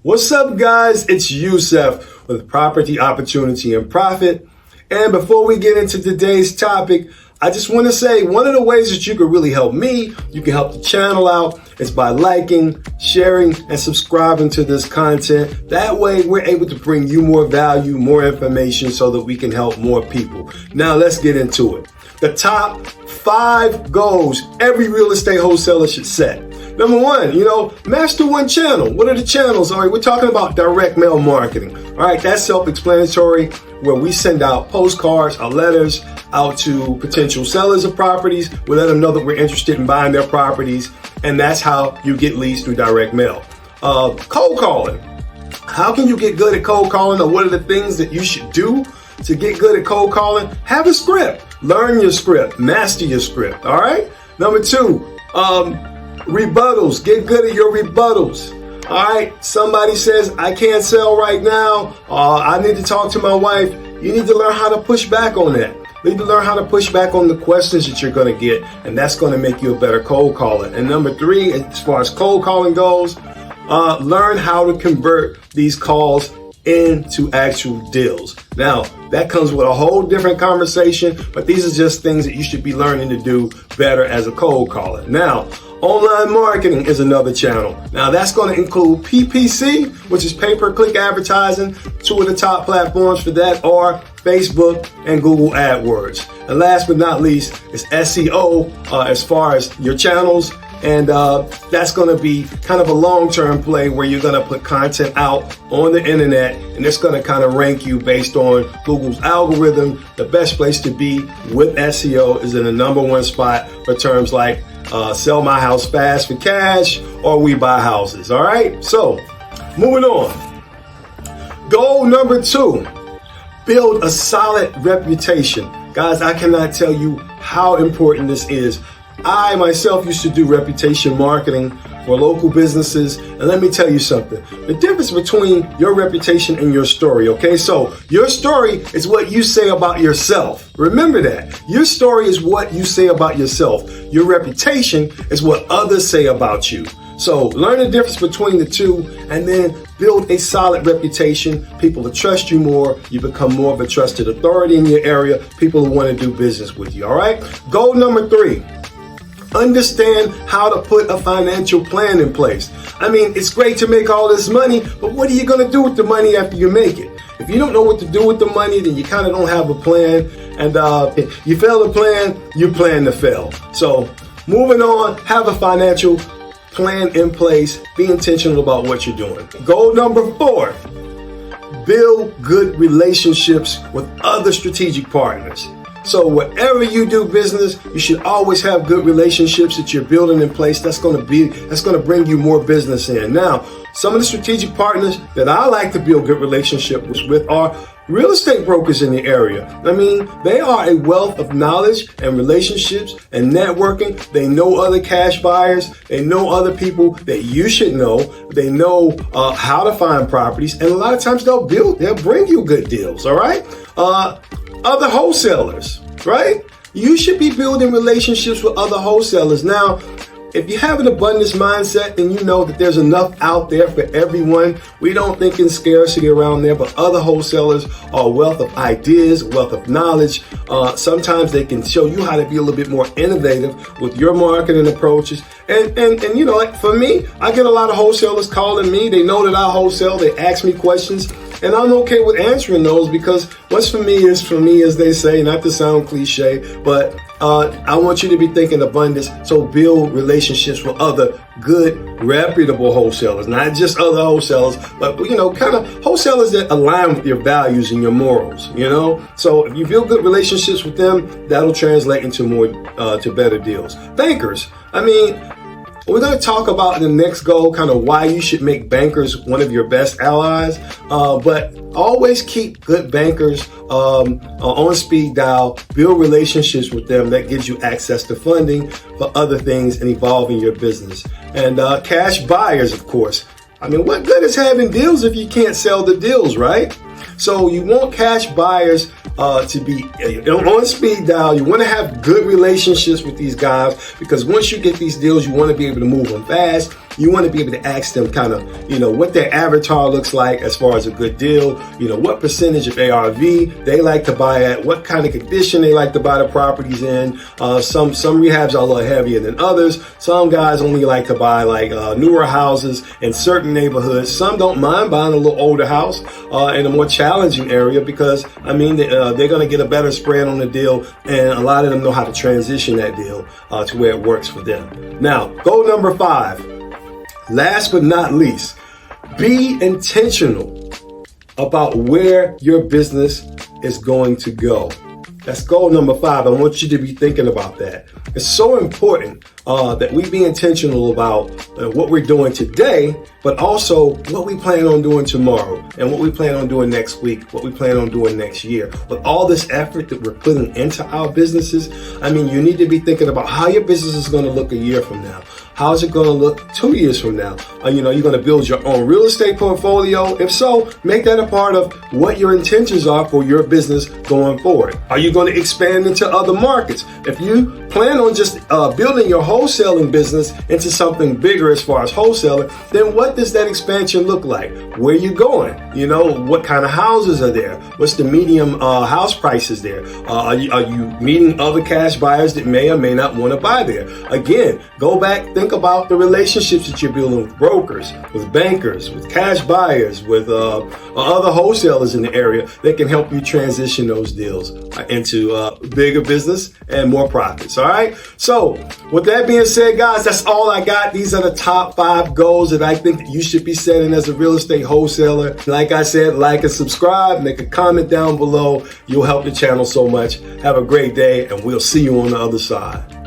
What's up, guys? It's Yusef with Property Opportunity and Profit. And before we get into today's topic, I just want to say one of the ways that you can really help me, you can help the channel out, is by liking, sharing, and subscribing to this content. That way we're able to bring you more value, more information so that we can help more people. Now let's get into it. The top 5 goals every real estate wholesaler should set. Number 1, master one channel. What are the channels? All right, we're talking about direct mail marketing. All right, that's self-explanatory, where we send out postcards or letters out to potential sellers of properties. We let them know that we're interested in buying their properties, and that's how you get leads through direct mail. Cold calling. How can you get good at cold calling, or what are the things that you should do to get good at cold calling? Have a script. Learn your script. Master your script. All right? Number 2, rebuttals. Get good at your rebuttals. All right. Somebody says, I can't sell right now. I need to talk to my wife. You need to learn how to push back on that. You need to learn how to push back on the questions that you're going to get, and that's going to make you a better cold caller. And number 3, as far as cold calling goes, learn how to convert these calls into actual deals. Now, that comes with a whole different conversation, but these are just things that you should be learning to do better as a cold caller. Now, online marketing is another channel. Now, that's going to include PPC, which is pay-per-click advertising. 2 of the top platforms for that are Facebook and Google AdWords. And last but not least is SEO, as far as your channels. And that's going to be kind of a long-term play where you're going to put content out on the internet, and it's going to kind of rank you based on Google's algorithm. The best place to be with SEO is in the number 1 spot for terms like sell my house fast for cash or we buy houses. All right. So moving on. Goal number 2, build a solid reputation. Guys, I cannot tell you how important this is. I myself used to do reputation marketing for local businesses, and let me tell you something. The difference between your reputation and your story, okay? So your story is what you say about yourself. Remember that. Your story is what you say about yourself. Your reputation is what others say about you. So learn the difference between the two, and then build a solid reputation. People will trust you more. You become more of a trusted authority in your area. People who want to do business with you, all right? Goal number 3. Understand how to put a financial plan in place. I mean, it's great to make all this money, but what are you going to do with the money after you make it? If you don't know what to do with the money, then you kind of don't have a plan. And if you fail to plan, you plan to fail. So moving on, have a financial plan in place. Be intentional about what you're doing. Goal number 4, build good relationships with other strategic partners. So wherever you do business, you should always have good relationships that you're building in place. That's going to bring you more business in. Now, some of the strategic partners that I like to build good relationships with are real estate brokers in the area. I mean, they are a wealth of knowledge and relationships and networking. They know other cash buyers. They know other people that you should know. They know how to find properties, and a lot of times they'll bring you good deals. All right. Other wholesalers, right? You should be building relationships with other wholesalers. Now, if you have an abundance mindset and you know that there's enough out there for everyone, we don't think in scarcity around there, but other wholesalers are a wealth of ideas, wealth of knowledge. Sometimes they can show you how to be a little bit more innovative with your marketing approaches. And like for me, I get a lot of wholesalers calling me. They know that I wholesale. They ask me questions. And I'm okay with answering those, because what's for me is for me, as they say, not to sound cliche, but I want you to be thinking abundance. So build relationships with other good, reputable wholesalers, not just other wholesalers, but, kind of wholesalers that align with your values and your morals, So if you build good relationships with them, that'll translate into more, to better deals. Bankers. I mean, we're going to talk about the next goal, kind of why you should make bankers one of your best allies. But always keep good bankers on speed dial. Build relationships with them. That gives you access to funding for other things and evolving your business. And cash buyers, of course. I mean, what good is having deals if you can't sell the deals, right? So you want cash buyers to be on speed dial. You want to have good relationships with these guys, because once you get these deals, you want to be able to move them fast. you want to be able to ask them kind of, what their avatar looks like as far as a good deal, what percentage of ARV they like to buy at, what kind of condition they like to buy the properties in. Some rehabs are a little heavier than others. Some guys only like to buy like newer houses in certain neighborhoods. Some don't mind buying a little older house in a more challenging area because, they're going to get a better spread on the deal, and a lot of them know how to transition that deal to where it works for them. Now, goal number 5, last but not least, be intentional about where your business is going to go. That's goal number 5. I want you to be thinking about that. It's so important that we be intentional about what we're doing today, but also what we plan on doing tomorrow and what we plan on doing next week, what we plan on doing next year. With all this effort that we're putting into our businesses, you need to be thinking about how your business is going to look a year from now. How's it going to look 2 years from now? You're going to build your own real estate portfolio. If so, make that a part of what your intentions are for your business going forward. Are you going to expand into other markets? If you plan on just building your wholesaling business into something bigger as far as wholesaling, then what does that expansion look like? Where are you going? What kind of houses are there? What's the medium house prices there? Are you meeting other cash buyers that may or may not want to buy there? Again, go back, think about the relationships that you're building with brokers, with bankers, with cash buyers, with other wholesalers in the area that can help you transition those deals into bigger business and more profits. All right. So with that being said, guys, that's all I got. These are the top 5 goals that I think that you should be setting as a real estate wholesaler. Like I said, like and subscribe, make a comment down below. You'll help the channel so much. Have a great day, and we'll see you on the other side.